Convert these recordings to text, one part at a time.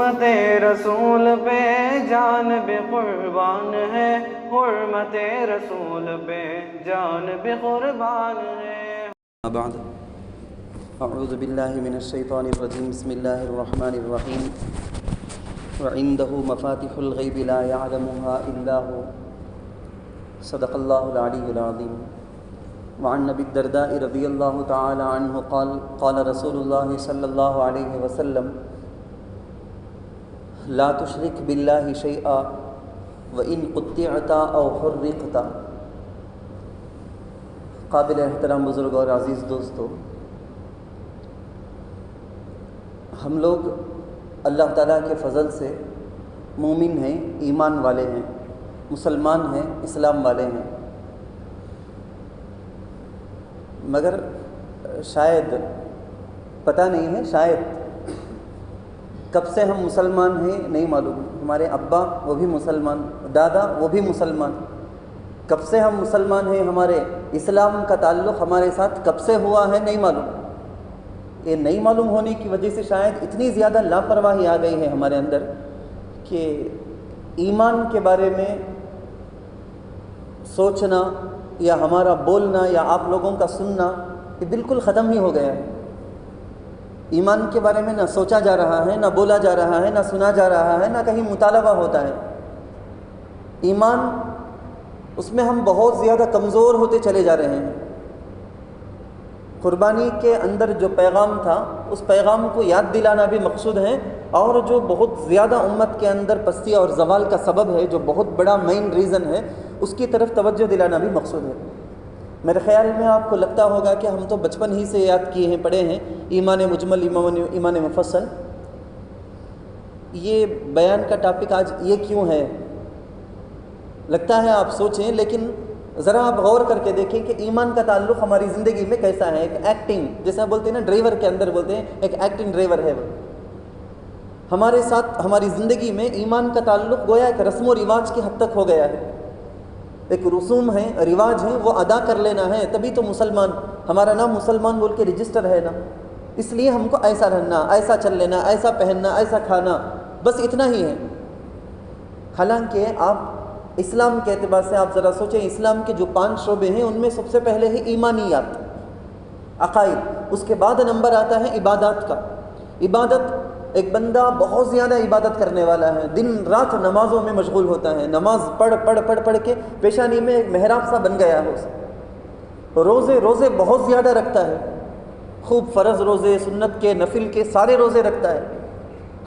حرمت رسول پہ جان بھی قربان ہے، حرمت رسول پہ جان بھی قربان ہے۔ بعد اعوذ باللہ من الشیطان الرجیم، بسم اللہ الرحمن الرحیم۔ وعنده مفاتح الغیب لا يعلمها الا هو، صدق اللہ العلی العظیم۔ وعن ابی الدرداء رضی اللہ تعالی عنہ قال قال رسول اللہ صلی اللہ علیہ وسلم لا تشرک باللہ شیئا وان قطعت او حرقت۔ قابل احترام بزرگ اور عزیز دوستو، ہم لوگ اللہ تعالیٰ کے فضل سے مومن ہیں، ایمان والے ہیں، مسلمان ہیں، اسلام والے ہیں، مگر شاید پتہ نہیں ہے، شاید کب سے ہم مسلمان ہیں نہیں معلوم۔ ہمارے ابا وہ بھی مسلمان، دادا وہ بھی مسلمان، کب سے ہم مسلمان ہیں، ہمارے اسلام کا تعلق ہمارے ساتھ کب سے ہوا ہے نہیں معلوم۔ یہ نہیں معلوم ہونے کی وجہ سے شاید اتنی زیادہ لاپرواہی آ گئی ہے ہمارے اندر کہ ایمان کے بارے میں سوچنا یا ہمارا بولنا یا آپ لوگوں کا سننا یہ بالکل ختم ہی ہو گیا ہے۔ ایمان کے بارے میں نہ سوچا جا رہا ہے، نہ بولا جا رہا ہے، نہ سنا جا رہا ہے، نہ کہیں مطالبہ ہوتا ہے۔ ایمان، اس میں ہم بہت زیادہ کمزور ہوتے چلے جا رہے ہیں۔ قربانی کے اندر جو پیغام تھا اس پیغام کو یاد دلانا بھی مقصود ہے، اور جو بہت زیادہ امت کے اندر پستی اور زوال کا سبب ہے، جو بہت بڑا مین ریزن ہے، اس کی طرف توجہ دلانا بھی مقصود ہے۔ میرے خیال میں آپ کو لگتا ہوگا کہ ہم تو بچپن ہی سے یاد کیے ہیں، پڑھے ہیں ایمان مجمل، ایمان مفصل۔ یہ بیان کا ٹاپک آج یہ کیوں ہے لگتا ہے آپ سوچیں، لیکن ذرا آپ غور کر کے دیکھیں کہ ایمان کا تعلق ہماری زندگی میں کیسا ہے۔ ایک ایکٹنگ، جیسے بولتے ہیں نا ڈرائیور کے اندر بولتے ہیں ایک ایکٹنگ ڈرائیور ہے، وہ ہمارے ساتھ ہماری زندگی میں ایمان کا تعلق گویا ایک رسم و رواج کی حد تک ہو گیا ہے۔ ایک رسوم ہے، رواج ہیں، وہ ادا کر لینا ہے، تبھی تو مسلمان، ہمارا نام مسلمان بول کے رجسٹر ہے نا، اس لیے ہم کو ایسا رہنا، ایسا چل لینا، ایسا پہننا، ایسا کھانا، بس اتنا ہی ہے۔ حالانکہ آپ اسلام کے اعتبار سے آپ ذرا سوچیں، اسلام کے جو 5 شعبے ہیں ان میں سب سے پہلے ہے ایمانیات، عقائد، اس کے بعد نمبر آتا ہے عبادات کا۔ عبادت، ایک بندہ بہت زیادہ عبادت کرنے والا ہے، دن رات نمازوں میں مشغول ہوتا ہے، نماز پڑھ کے پیشانی میں ایک محراب سا بن گیا ہے اسے۔ روزے بہت زیادہ رکھتا ہے، خوب فرض روزے، سنت کے، نفل کے سارے روزے رکھتا ہے۔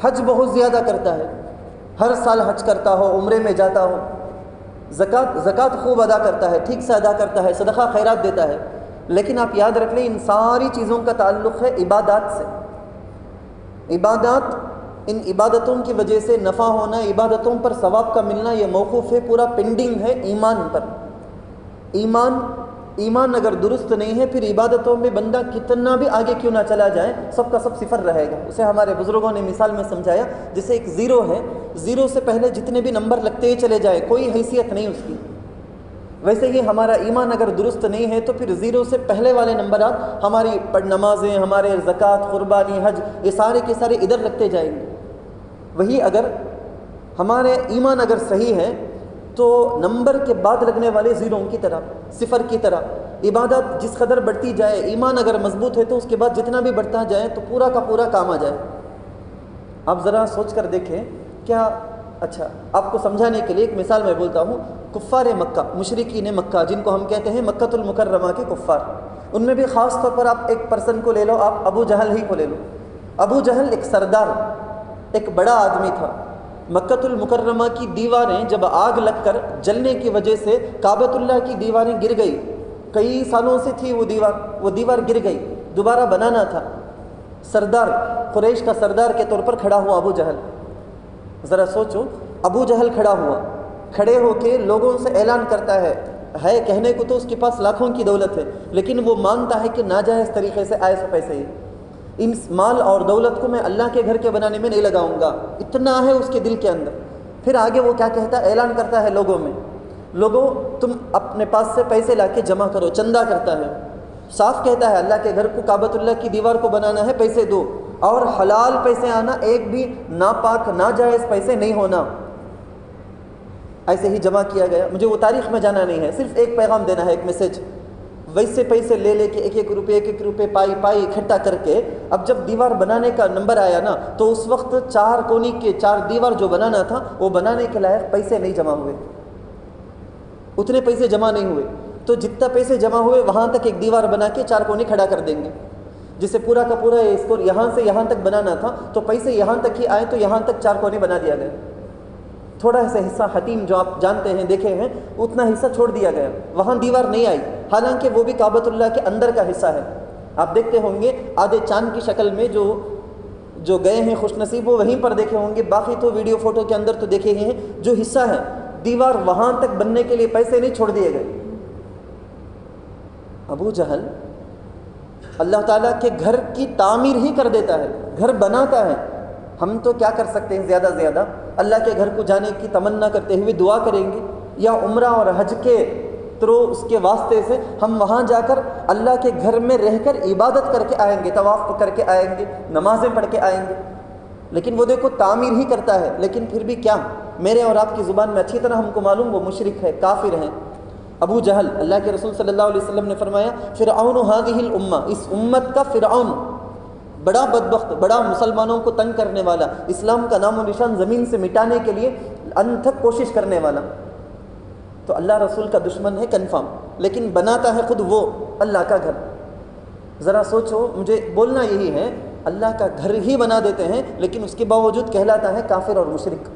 حج بہت زیادہ کرتا ہے، ہر سال حج کرتا ہو، عمرے میں جاتا ہو۔ زکوٰۃ خوب ادا کرتا ہے، ٹھیک سے ادا کرتا ہے، صدقہ خیرات دیتا ہے۔ لیکن آپ یاد رکھ لیں، ان ساری چیزوں کا تعلق ہے عبادات سے۔ عبادات، ان عبادتوں کی وجہ سے نفع ہونا، عبادتوں پر ثواب کا ملنا، یہ موقوف ہے، پورا پینڈنگ ہے ایمان پر۔ ایمان اگر درست نہیں ہے، پھر عبادتوں میں بندہ کتنا بھی آگے کیوں نہ چلا جائے، سب کا سب صفر رہے گا۔ اسے ہمارے بزرگوں نے مثال میں سمجھایا، جیسے ایک زیرو ہے، زیرو سے پہلے جتنے بھی نمبر لگتے ہی چلے جائے، کوئی حیثیت نہیں اس کی۔ ویسے ہی ہمارا ایمان اگر درست نہیں ہے تو پھر زیرو سے پہلے والے نمبرات، ہماری نمازیں، ہمارے زکوٰۃ، قربانی، حج، یہ سارے کے سارے ادھر لگتے جائیں گے۔ وہی اگر ہمارے ایمان اگر صحیح ہے تو نمبر کے بعد لگنے والے زیروں کی طرح، صفر کی طرح عبادت جس قدر بڑھتی جائے، ایمان اگر مضبوط ہے تو اس کے بعد جتنا بھی بڑھتا جائے تو پورا کا پورا کام آ جائے۔ آپ ذرا سوچ کر دیکھیں، کیا اچھا آپ کو سمجھانے کے لیے ایک مثال میں بولتا ہوں۔ کفار مکہ، مشرکین مکہ، جن کو ہم کہتے ہیں مکۃ المکرمہ کے کفار، ان میں بھی خاص طور پر آپ ایک پرسن کو لے لو، آپ ابو جہل ہی کو لے لو۔ ابو جہل ایک سردار، ایک بڑا آدمی تھا۔ مکۃ المکرمہ کی دیواریں جب آگ لگ کر جلنے کی وجہ سے کعبۃ اللہ کی دیواریں گر گئی، کئی سالوں سے تھی وہ دیوار گر گئی، دوبارہ بنانا تھا۔ سردار، قریش کا سردار کے طور پر کھڑا ہوا ابو جہل۔ ذرا سوچو، ابو جہل کھڑا ہوا، کھڑے ہو کے لوگوں سے اعلان کرتا ہے کہنے کو تو اس کے پاس لاکھوں کی دولت ہے، لیکن وہ مانتا ہے کہ ناجائز طریقے سے آئے سو پیسے ہی، ان مال اور دولت کو میں اللہ کے گھر کے بنانے میں نہیں لگاؤں گا، اتنا ہے اس کے دل کے اندر۔ پھر آگے وہ کیا کہتا ہے، اعلان کرتا ہے لوگوں میں، لوگوں تم اپنے پاس سے پیسے لا کے جمع کرو، چندہ کرتا ہے، صاف کہتا ہے اللہ کے گھر کو، کعبۃ اللہ کی دیوار کو بنانا ہے، پیسے دو۔ اور حلال پیسے آنا، ایک بھی ناپاک ناجائز پیسے نہیں ہونا، ایسے ہی جمع کیا گیا۔ مجھے وہ تاریخ میں جانا نہیں ہے، صرف ایک پیغام دینا ہے، ایک میسیج۔ ویسے پیسے لے لے کے ایک ایک روپے پائی اکٹھا کر کے، اب جب دیوار بنانے کا نمبر آیا نا، تو اس وقت 4 کونی کے 4 دیوار جو بنانا تھا وہ بنانے کے لائق پیسے نہیں جمع ہوئے، اتنے پیسے جمع نہیں ہوئے۔ تو جتنا پیسے جمع ہوئے وہاں تک ایک دیوار بنا کے 4 کونی کھڑا کر دیں گے، جسے پورا کا پورا اس کو یہاں سے یہاں تک بنانا تھا، تو پیسے یہاں تک ہی آئے، تو یہاں تک 4 کونے بنا دیا گیا۔ تھوڑا سا حصہ حتیم جو آپ جانتے ہیں دیکھے ہیں، اتنا حصہ چھوڑ دیا گیا، وہاں دیوار نہیں آئی، حالانکہ وہ بھی کعبۃ اللہ کے اندر کا حصہ ہے۔ آپ دیکھتے ہوں گے آدھے چاند کی شکل میں جو گئے ہیں خوش نصیب، وہ وہیں پر دیکھے ہوں گے، باقی تو ویڈیو فوٹو کے اندر تو دیکھے ہی ہیں۔ جو حصہ ہے دیوار، وہاں تک بننے کے لیے پیسے نہیں چھوڑ دیے گئے۔ ابو جہل اللہ تعالیٰ کے گھر کی تعمیر ہی کر دیتا ہے، گھر بناتا ہے۔ ہم تو کیا کر سکتے ہیں؟ زیادہ سے زیادہ اللہ کے گھر کو جانے کی تمنا کرتے ہوئے دعا کریں گے، یا عمرہ اور حج کے تھرو اس کے واسطے سے ہم وہاں جا کر اللہ کے گھر میں رہ کر عبادت کر کے آئیں گے، طواف کر کے آئیں گے، نمازیں پڑھ کے آئیں گے۔ لیکن وہ دیکھو تعمیر ہی کرتا ہے، لیکن پھر بھی کیا، میرے اور آپ کی زبان میں اچھی طرح ہم کو معلوم وہ مشرک ہے، کافر ہیں۔ ابو جہل، اللہ کے رسول صلی اللہ علیہ وسلم نے فرمایا فرعون هذه الامہ، اس امت کا فرعون، بڑا بدبخت، بڑا مسلمانوں کو تنگ کرنے والا، اسلام کا نام و نشان زمین سے مٹانے کے لیے انتھک کوشش کرنے والا، تو اللہ رسول کا دشمن ہے کنفرم، لیکن بناتا ہے خود وہ اللہ کا گھر۔ ذرا سوچو، مجھے بولنا یہی ہے، اللہ کا گھر ہی بنا دیتے ہیں، لیکن اس کے باوجود کہلاتا ہے کافر اور مشرک۔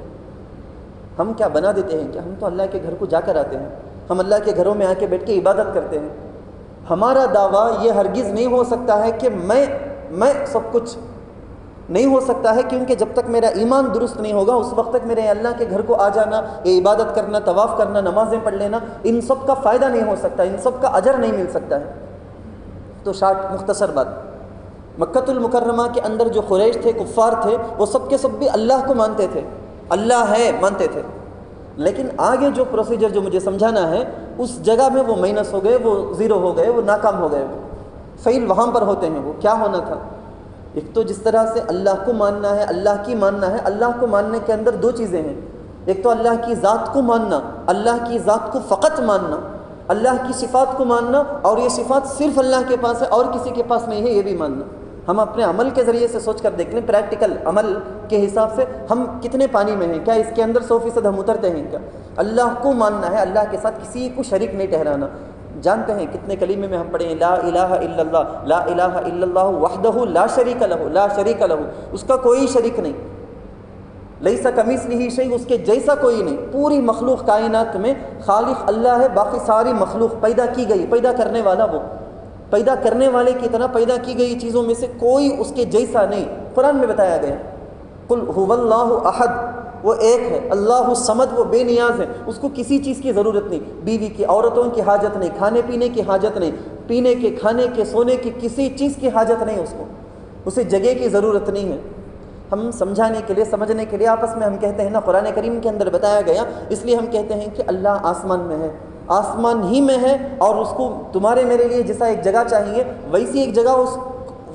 ہم کیا بنا دیتے ہیں؟ کہ ہم تو اللہ کے گھر کو جا کر آتے ہیں، ہم اللہ کے گھروں میں آ کے بیٹھ کے عبادت کرتے ہیں۔ ہمارا دعویٰ یہ ہرگز نہیں ہو سکتا ہے کہ میں سب کچھ نہیں ہو سکتا ہے، کیونکہ جب تک میرا ایمان درست نہیں ہوگا اس وقت تک میرے اللہ کے گھر کو آ جانا، یہ عبادت کرنا، طواف کرنا، نمازیں پڑھ لینا، ان سب کا فائدہ نہیں ہو سکتا، ان سب کا اجر نہیں مل سکتا ہے۔ تو شارٹ مختصر بات، مکۃ المکرمہ کے اندر جو قریش تھے، کفار تھے، وہ سب کے سب بھی اللہ کو مانتے تھے، اللہ ہے مانتے تھے، لیکن آگے جو پروسیجر جو مجھے سمجھانا ہے، اس جگہ میں وہ مائنس ہو گئے، وہ زیرو ہو گئے، وہ ناکام ہو گئے، فیل وہاں پر ہوتے ہیں۔ وہ کیا ہونا تھا؟ ایک تو جس طرح سے اللہ کو ماننا ہے، اللہ کی ماننا ہے، اللہ کو ماننے کے اندر 2 چیزیں ہیں، ایک تو اللہ کی ذات کو ماننا، اللہ کی ذات کو فقط ماننا، اللہ کی صفات کو ماننا، اور یہ صفات صرف اللہ کے پاس ہے اور کسی کے پاس نہیں ہے، یہ بھی ماننا۔ ہم اپنے عمل کے ذریعے سے سوچ کر دیکھ لیں، پریکٹیکل عمل کے حساب سے ہم کتنے پانی میں ہیں، کیا اس کے اندر 100% ہم اترتے ہیں؟ کیا اللہ کو ماننا ہے، اللہ کے ساتھ کسی کو شریک نہیں ٹھہرانا۔ جانتے ہیں کتنے کلمے میں ہم پڑھے ہیں، لا الہ الا اللہ، لا الہ الا اللہ وحدہ لا شریک لہ، لا شریک لہ، اس کا کوئی شریک نہیں، لیس کمثلہ شیء، اس کے جیسا کوئی نہیں۔ پوری مخلوق کائنات میں خالق اللہ ہے، باقی ساری مخلوق پیدا کی گئی، پیدا کرنے والا وہ، پیدا کرنے والے کی طرح پیدا کی گئی چیزوں میں سے کوئی اس کے جیسا نہیں۔ قرآن میں بتایا گیا، قل هو اللہ احد، وہ ایک ہے، اللہ الصمد، وہ بے نیاز ہے، اس کو کسی چیز کی ضرورت نہیں، بیوی کی، عورتوں کی حاجت نہیں، کھانے پینے کی حاجت نہیں، پینے کے، کھانے کے، سونے کی کسی چیز کی حاجت نہیں اس کو، اسے جگہ کی ضرورت نہیں ہے۔ ہم سمجھانے کے لیے، سمجھنے کے لیے آپس میں ہم کہتے ہیں نا، قرآن کریم کے اندر بتایا گیا، اس لیے ہم کہتے ہیں کہ اللہ آسمان میں ہے، آسمان ہی میں ہے، اور اس کو تمہارے میرے لیے جیسا ایک جگہ چاہیے ویسی ایک جگہ،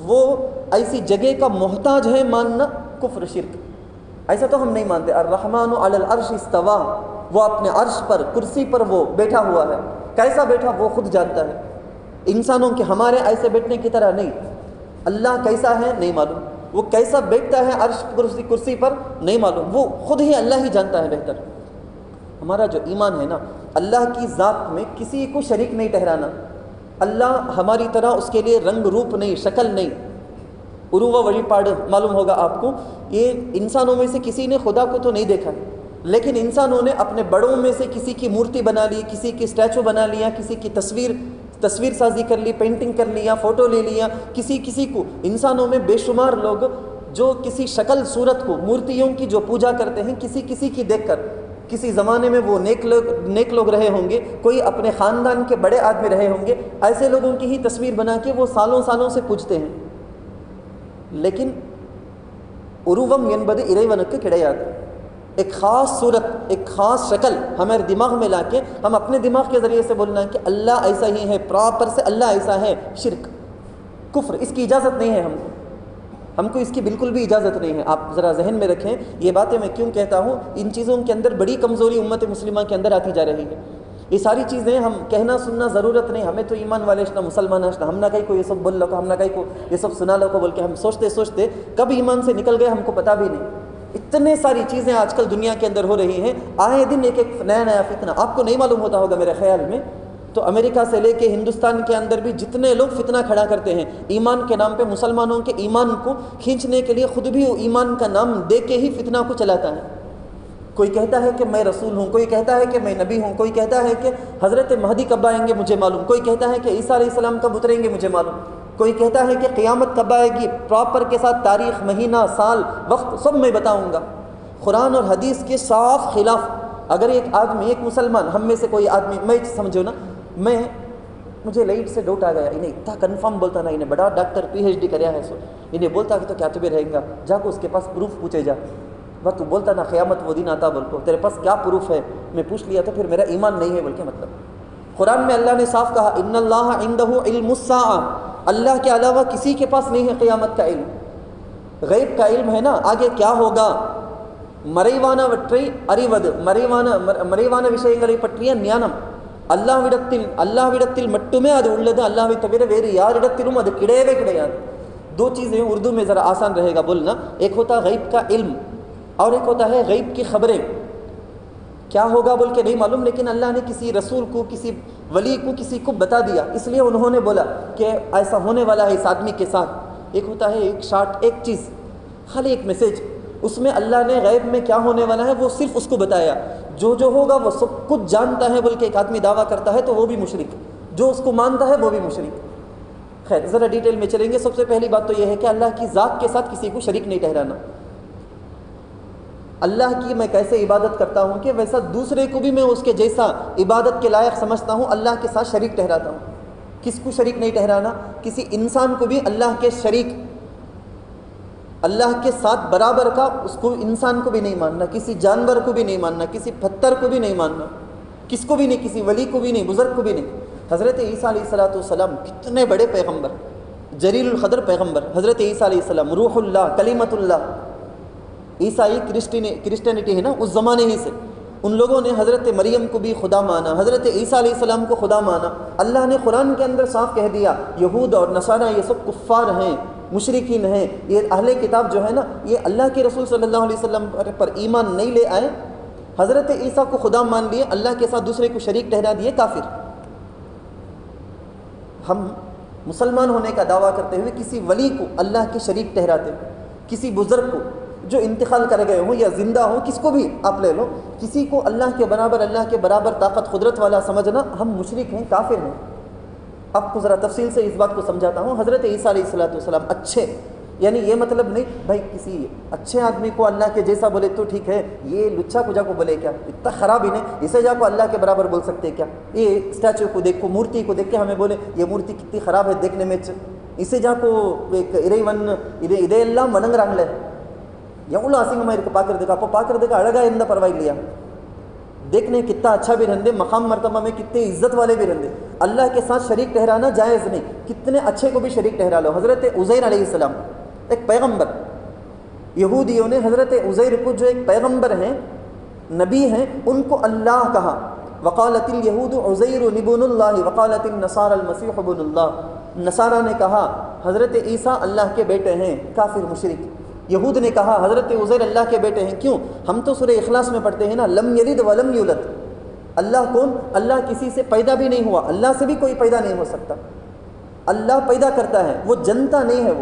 وہ ایسی جگہ کا محتاج ہے ماننا کفر، شرک۔ ایسا تو ہم نہیں مانتے۔ الرحمن علی العرش استویٰ، وہ اپنے عرش پر، کرسی پر وہ بیٹھا ہوا ہے، کیسا بیٹھا وہ خود جانتا ہے، انسانوں کے ہمارے ایسے بیٹھنے کی طرح نہیں۔ اللہ کیسا ہے نہیں معلوم، وہ کیسا بیٹھتا ہے عرش کرسی پر نہیں معلوم، وہ خود ہی اللہ ہی جانتا ہے بہتر۔ ہمارا جو ایمان ہے نا، اللہ کی ذات میں کسی کو شریک نہیں ٹھہرانا، اللہ ہماری طرح اس کے لیے رنگ روپ نہیں، شکل نہیں۔ عروہ وழிپاڑ معلوم ہوگا آپ کو، یہ انسانوں میں سے کسی نے خدا کو تو نہیں دیکھا، لیکن انسانوں نے اپنے بڑوں میں سے کسی کی مورتی بنا لی، کسی کی اسٹیچو بنا لیا، کسی کی تصویر سازی کر لی، پینٹنگ کر لیا، فوٹو لے لیا، کسی کو۔ انسانوں میں بے شمار لوگ جو کسی شکل صورت کو، مورتیوں کی جو پوجا کرتے ہیں، کسی کی دیکھ کر، کسی زمانے میں وہ نیک لوگ رہے ہوں گے، کوئی اپنے خاندان کے بڑے آدمی رہے ہوں گے، ایسے لوگوں کی ہی تصویر بنا کے وہ سالوں سے پوجتے ہیں۔ لیکن عروم ینبد الیونک کڑیات، ایک خاص صورت، ایک خاص شکل ہمارے دماغ میں لا کے ہم اپنے دماغ کے ذریعے سے بولنا ہے کہ اللہ ایسا ہی ہے، پراپر سے اللہ ایسا ہے، شرک، کفر، اس کی اجازت نہیں ہے ہم کو۔ ہم کو اس کی بالکل بھی اجازت نہیں ہے. آپ ذرا ذہن میں رکھیں یہ باتیں میں کیوں کہتا ہوں. ان چیزوں کے اندر بڑی کمزوری امت مسلمہ کے اندر آتی جا رہی ہے. یہ ساری چیزیں ہم کہنا سننا ضرورت نہیں. ہمیں تو ایمان والے اشنا مسلمان اشنا ہم نہ کہیں کو یہ سب بول لو ہم نہ کہیں کو یہ سب سنا لو کو بول کے ہم سوچتے سوچتے کب ایمان سے نکل گئے ہم کو پتہ بھی نہیں. اتنے ساری چیزیں آج کل دنیا کے اندر ہو رہی ہیں. آئے دن ایک ایک نیا نیا فتنہ. آپ کو نہیں معلوم ہوتا ہوگا میرے خیال میں تو امریکہ سے لے کے ہندوستان کے اندر بھی جتنے لوگ فتنہ کھڑا کرتے ہیں ایمان کے نام پہ, مسلمانوں کے ایمان کو کھینچنے کے لیے خود بھی وہ ایمان کا نام دے کے ہی فتنہ کو چلاتا ہے. کوئی کہتا ہے کہ میں رسول ہوں, کوئی کہتا ہے کہ میں نبی ہوں, کوئی کہتا ہے کہ حضرت مہدی کب آئیں گے مجھے معلوم, کوئی کہتا ہے کہ عیسیٰ علیہ السلام کب اتریں گے مجھے معلوم, کوئی کہتا ہے کہ قیامت کب آئے گی پراپر کے ساتھ تاریخ, مہینہ, سال, وقت سب میں بتاؤں گا. قرآن اور حدیث کے صاف خلاف. اگر ایک آدمی ایک مسلمان ہم میں سے کوئی آدمی, میں سمجھو نا مجھے لائٹ سے ڈاؤٹ آ گیا, انہیں اتنا کنفرم بولتا نا, انہیں بڑا ڈاکٹر PhD کریا ہے سو, انہیں بولتا کہ تو کیا تمہیں رہیں گا, جا کو اس کے پاس پروف پوچھے جا. بس تو بولتا نا قیامت وہ دن آتا بول کو, تیرے پاس کیا پروف ہے؟ میں پوچھ لیا تو پھر میرا ایمان نہیں ہے بول کے. مطلب قرآن میں اللہ نے صاف کہا ان اللہ عندہ علم الساعہ, اللہ کے علاوہ کسی کے پاس نہیں ہے قیامت کا علم. غیب کا علم ہے نا, آگے کیا ہوگا. مریوانہ وٹری اریود مریوانہ وشیگلی پٹریہ نیانم اللہ مٹو میں اد اڑد اللہ تبیر ویری یار اڑتلم اد کڑے کڑیاد. دو چیزیں اردو میں ذرا آسان رہے گا بولنا. ایک ہوتا غیب کا علم اور ایک ہوتا ہے غیب کی خبریں. کیا ہوگا بول کے نہیں معلوم, لیکن اللہ نے کسی رسول کو, کسی ولی کو, کسی کو بتا دیا, اس لیے انہوں نے بولا کہ ایسا ہونے والا ہے اس آدمی کے ساتھ. ایک ہوتا ہے ایک شارٹ, ایک چیز, خالی ایک میسیج, اس میں اللہ نے غیب میں کیا ہونے والا ہے وہ صرف اس کو بتایا. جو ہوگا وہ سب کچھ جانتا ہے بول کے ایک آدمی دعویٰ کرتا ہے تو وہ بھی مشرک, جو اس کو مانتا ہے وہ بھی مشرک. خیر ذرا ڈیٹیل میں چلیں گے. سب سے پہلی بات تو یہ ہے کہ اللہ کی ذات کے ساتھ کسی کو شریک نہیں ٹھہرانا. اللہ کی میں کیسے عبادت کرتا ہوں کہ ویسا دوسرے کو بھی میں اس کے جیسا عبادت کے لائق سمجھتا ہوں, اللہ کے ساتھ شریک ٹھہراتا ہوں. کس کو شریک نہیں ٹھہرانا؟ کسی انسان کو بھی اللہ کے شریک, اللہ کے ساتھ برابر کا اس کو انسان کو بھی نہیں ماننا, کسی جانور کو بھی نہیں ماننا, کسی پتھر کو بھی نہیں ماننا, کس کو بھی نہیں, کسی ولی کو بھی نہیں, بزرگ کو بھی نہیں. حضرت عیسیٰ علیہ السلام کتنے بڑے پیغمبر, جلیل القدر پیغمبر. حضرت عیسیٰ علیہ السلام روح اللہ, کلیمت اللہ. عیسائی کرسچینٹی ہے نا اس زمانے ہی سے, ان لوگوں نے حضرت مریم کو بھی خدا مانا, حضرت عیسیٰ علیہ السلام کو خدا مانا. اللہ نے قرآن کے اندر صاف کہہ دیا یہود اور نصارہ یہ سب کفار ہیں, مشرکین ہیں. یہ اہل کتاب جو ہے نا یہ اللہ کے رسول صلی اللہ علیہ وسلم پر ایمان نہیں لے آئے, حضرت عیسیٰ کو خدا مان لیے, اللہ کے ساتھ دوسرے کو شریک ٹھہرا دیے, کافر. ہم مسلمان ہونے کا دعویٰ کرتے ہوئے کسی ولی کو اللہ کے شریک ٹھہراتے, کسی بزرگ کو جو انتقال کر گئے ہوں یا زندہ ہوں, کس کو بھی آپ لے لو, کسی کو اللہ کے برابر طاقت قدرت والا سمجھنا, ہم مشرک ہیں, کافر ہیں. آپ کو ذرا تفصیل سے اس بات کو سمجھاتا ہوں. حضرت عیسیٰ علیہ السلام اچھے, یعنی یہ مطلب نہیں بھائی کسی اچھے آدمی کو اللہ کے جیسا بولے تو ٹھیک ہے, یہ لچھا کو جا کو بولے کیا, اتنا خراب ہی نہیں, اسے جا کو اللہ کے برابر بول سکتے کیا. یہ اسٹیچو کو دیکھو, مورتی کو دیکھ کے ہمیں بولے یہ مورتی کتنی خراب ہے دیکھنے میں, اسے جا کو ایک ادے اللہ مننگ رانگ لے எவ்வளோ அசிங்கமாக இருக்குது பார்க்குறதுக்கு. அப்போ பார்க்குறதுக்கு அழகாக இருந்தால் பரவாயில்லையா, دیکھنے کتنا اچھا بھی رہندے, مقام مرتبہ میں کتنے عزت والے بھی رہندے. اللہ کے ساتھ شریک ٹھہرانا جائز نہیں, کتنے اچھے کو بھی شریک ٹھہرا لو. حضرت عزیر علیہ السلام ایک پیغمبر, یہودیوں نے حضرت عزیر کو جو ایک پیغمبر ہیں, نبی ہیں, ان کو اللہ کہا. وقالت الیہود عزیر ابن اللہ وقالت النصارى المسیح ابن اللہ. نصارہ نے کہا حضرت عیسیٰ اللہ کے بیٹے ہیں, کافر مشرک. یہود نے کہا حضرت عزیر اللہ کے بیٹے ہیں. کیوں؟ ہم تو سورہ اخلاص میں پڑھتے ہیں نا, لم یلد ولم یولد. اللہ کون؟ اللہ کسی سے پیدا بھی نہیں ہوا, اللہ سے بھی کوئی پیدا نہیں ہو سکتا. اللہ پیدا کرتا ہے, وہ جنتا نہیں ہے,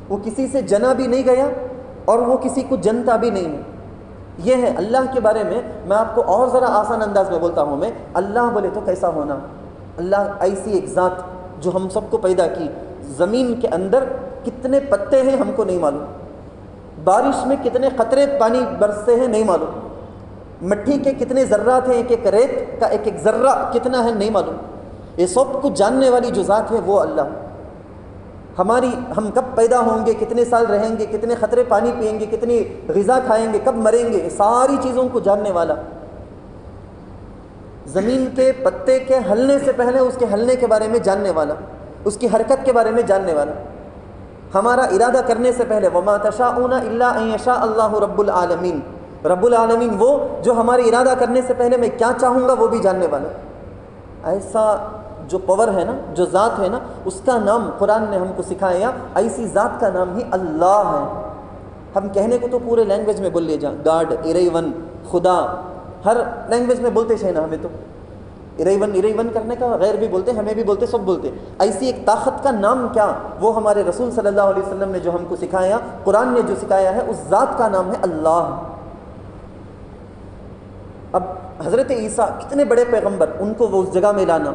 وہ کسی سے جنا بھی نہیں گیا اور وہ کسی کو جنتا بھی نہیں ہے. یہ ہے اللہ کے بارے میں. میں آپ کو اور ذرا آسان انداز میں بولتا ہوں. میں اللہ بولے تو کیسا ہونا, اللہ ایسی ایک ذات جو ہم سب کو پیدا کی. زمین کے اندر کتنے پتے ہیں ہم کو نہیں معلوم, بارش میں کتنے قطرے پانی برستے ہیں نہیں معلوم, مٹی کے کتنے ذرات ہیں, ایک ایک ریت کا ایک ایک ذرہ کتنا ہے نہیں معلوم. یہ سب کچھ جاننے والی جو ذات ہے وہ اللہ. ہم کب پیدا ہوں گے, کتنے سال رہیں گے, کتنے قطرے پانی پئیں گے, کتنی غذا کھائیں گے, کب مریں گے, ساری چیزوں کو جاننے والا. زمین کے پتے کے ہلنے سے پہلے اس کے ہلنے کے بارے میں جاننے والا, اس کی حرکت کے بارے میں جاننے والا. ہمارا ارادہ کرنے سے پہلے وما تشاءون الا ان یشاء اللہ رب العالمین، رب العالمین وہ جو ہمارے ارادہ کرنے سے پہلے میں کیا چاہوں گا وہ بھی جاننے والا۔ ایسا جو پاور ہے نا، جو ذات ہے نا، اس کا نام قرآن نے ہم کو سکھایا، ایسی ذات کا نام ہی اللہ ہے۔ ہم کہنے کو تو پورے لینگویج میں بول لے جا، گاڈ، اریون، خدا، ہر لینگویج میں بولتے ہیں نا، ہمیں تو اریون کرنے کا غیر بھی بولتے، ہمیں بھی بولتے، سب بولتے۔ ایسی ایک طاقت کا نام کیا، وہ ہمارے رسول صلی اللہ علیہ وسلم نے جو ہم کو سکھایا، قرآن نے جو سکھایا ہے، اس ذات کا نام ہے اللہ۔ اب حضرت عیسیٰ کتنے بڑے پیغمبر، ان کو وہ اس جگہ میں لانا،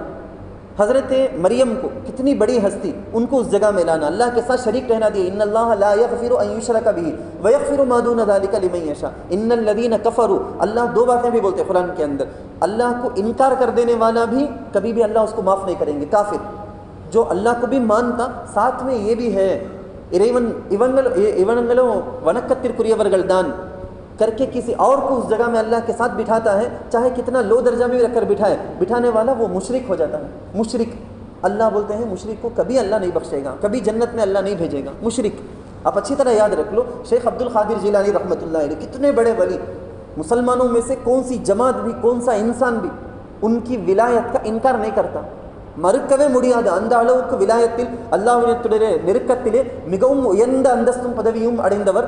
حضرت مریم کو کتنی بڑی ہستی، ان کو اس جگہ میں لانا، اللہ کے ساتھ شریک ٹھہرا دیا۔ ان اللہ لا یغفر ان یشرک بہ ویغفر ما دون ذلک لمن یشاء ان الذین کفروا، اللہ دو باتیں بھی بولتے قرآن کے اندر، اللہ کو انکار کر دینے والا بھی کبھی بھی اللہ اس کو معاف نہیں کریں گے، کافر جو اللہ کو بھی مانتا، ساتھ میں یہ بھی ہے ایونگلو ونکتر کریورگل دان کر کے کسی اور کو اس جگہ میں اللہ کے ساتھ بٹھاتا ہے، چاہے کتنا لو درجہ میں رکھ کر بٹھائے، بٹھانے والا وہ مشرک ہو جاتا ہے۔ مشرک، اللہ بولتے ہیں مشرک کو کبھی اللہ نہیں بخشے گا، کبھی جنت میں اللہ نہیں بھیجے گا، مشرک۔ آپ اچھی طرح یاد رکھ لو، شیخ عبد القادر جیلانی رحمۃ اللہ علیہ کتنے بڑے ولی، مسلمانوں میں سے کون سی جماعت بھی، کون سا انسان بھی ان کی ولایت کا انکار نہیں کرتا۔ മറുക്കവേ മുടിയാതെ அந்த அளவுக்கு விலாயத்தில் அல்லாஹ்வினுடைய நெருக்கத்திலே மிகவும் உயர்ந்த அந்தஸ்தும் பதவியும் அடைந்தவர்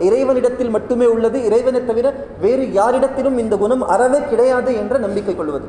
இறைவனிடத்தில் மட்டுமே உள்ளது, இறைவனை தவிர வேறு யாரிடத்திலும் இந்த குணம் அறவே கிடையாது என்ற நம்பிக்கை கொள்வது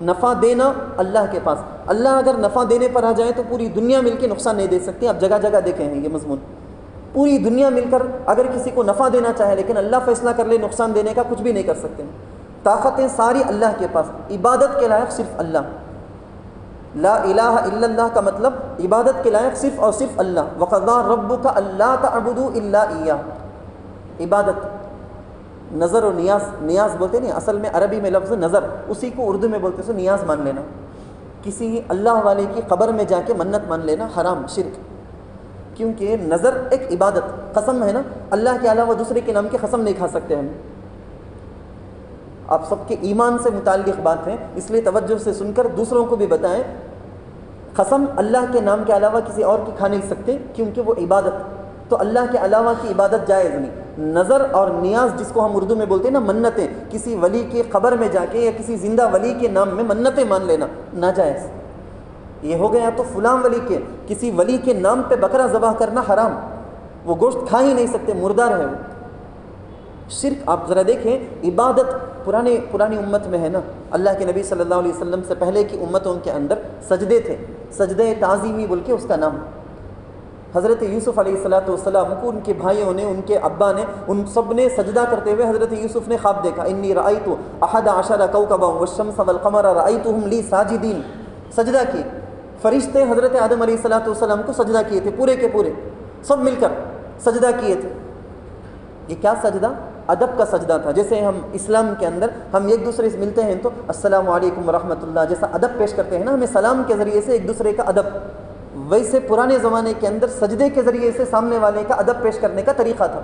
نفع دینا اللہ کے پاس. اللہ اگر نفع دینے پر آ جائے تو پوری دنیا مل کے نقصان نہیں دے سکتی. آپ جگہ جگہ دیکھیں ہیں یہ مضمون. پوری دنیا مل کر اگر کسی کو نفع دینا چاہے لیکن اللہ فیصلہ کر لے نقصان دینے کا, کچھ بھی نہیں کر سکتے. طاقتیں ساری اللہ کے پاس. عبادت کے لائق صرف اللہ. لا الہ الا اللہ کا مطلب عبادت کے لائق صرف اور صرف اللہ. وَقَضَىٰ رَبُّكَ أَلَّا تَعْبُدُوا إِلَّا إِيَّاهُ. عبادت, نظر و نیاز. نیاز بولتے نہیں, اصل میں عربی میں لفظ نظر, اسی کو اردو میں بولتے سو نیاز مان لینا. کسی اللہ والے کی قبر میں جا کے منت مان لینا حرام, شرک. کیونکہ نظر ایک عبادت, قسم ہے نا, اللہ کے علاوہ دوسرے کے نام کی قسم نہیں کھا سکتے ہم. آپ سب کے ایمان سے متعلق بات ہے, اس لیے توجہ سے سن کر دوسروں کو بھی بتائیں. قسم اللہ کے نام کے علاوہ کسی اور کی کھا نہیں سکتے کیونکہ وہ عبادت. تو اللہ کے علاوہ کی عبادت جائز نہیں. نظر اور نیاز جس کو ہم اردو میں بولتے ہیں نا منتیں, کسی ولی کے قبر میں جا کے یا کسی زندہ ولی کے نام میں منتیں مان لینا ناجائز. یہ ہو گیا تو فلاں ولی کے, کسی ولی کے نام پہ بکرا ذبح کرنا حرام, وہ گوشت کھا ہی نہیں سکتے, مردار ہے وہ. شرک. آپ ذرا دیکھیں عبادت پرانی امت میں ہے نا, اللہ کے نبی صلی اللہ علیہ وسلم سے پہلے کی امتوں کے اندر سجدے تھے, سجدے تعظیمی بول کے اس کا نام. حضرت یوسف علیہ السلام کو ان کے بھائیوں نے, ان کے ابا نے, ان سب نے سجدہ کرتے ہوئے حضرت یوسف نے خواب دیکھا. انی رأیت 11 کوكبا والشمس والقمر رأیتهم لی ساجدین. سجدہ کی. فرشتے حضرت آدم علیہ السلام کو سجدہ کیے تھے, پورے کے پورے سب مل کر سجدہ کیے تھے. یہ کیا سجدہ؟ ادب کا سجدہ تھا. جیسے ہم اسلام کے اندر ہم ایک دوسرے سے ملتے ہیں تو السلام علیکم ورحمۃ اللہ جیسا ادب پیش کرتے ہیں نا, ہمیں سلام کے ذریعے سے ایک دوسرے کا ادب, ویسے پرانے زمانے کے اندر سجدے کے ذریعے سے سامنے والے کا ادب پیش کرنے کا طریقہ تھا.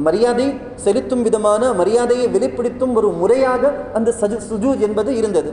மரியாதை செலுத்தும் விதமான மரியாதையை வெளிப்படுத்தும் ஒரு முறையாக அந்த சுஜூத் என்பது இருந்தது.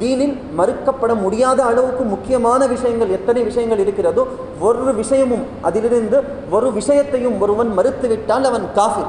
தீனில் மறுக்கப்பட முடியாத அளவுக்கு முக்கியமான விஷயங்கள் எத்தனை விஷயங்கள் இருக்கிறதோ ஒரு விஷயமும் அதிலிருந்து ஒரு விஷயத்தையும் ஒருவன் மறுத்துவிட்டால் அவன் காஃபிர்,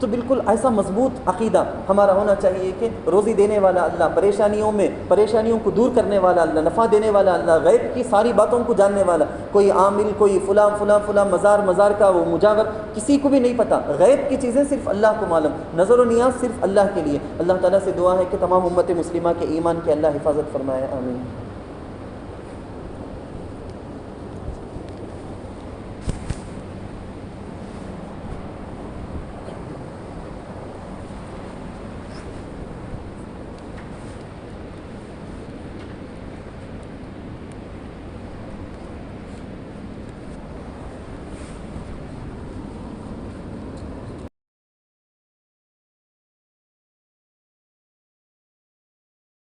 تو بالکل ایسا مضبوط عقیدہ ہمارا ہونا چاہیے کہ روزی دینے والا اللہ، پریشانیوں کو دور کرنے والا اللہ، نفع دینے والا اللہ، غیب کی ساری باتوں کو جاننے والا، کوئی عامل، کوئی فلاں مزار کا وہ مجاور، کسی کو بھی نہیں پتہ، غیب کی چیزیں صرف اللہ کو معلوم، نظر و نیاز صرف اللہ کے لیے۔ اللہ تعالیٰ سے دعا ہے کہ تمام امت مسلمہ کے ایمان کے اللہ حفاظت فرمائے، آمین۔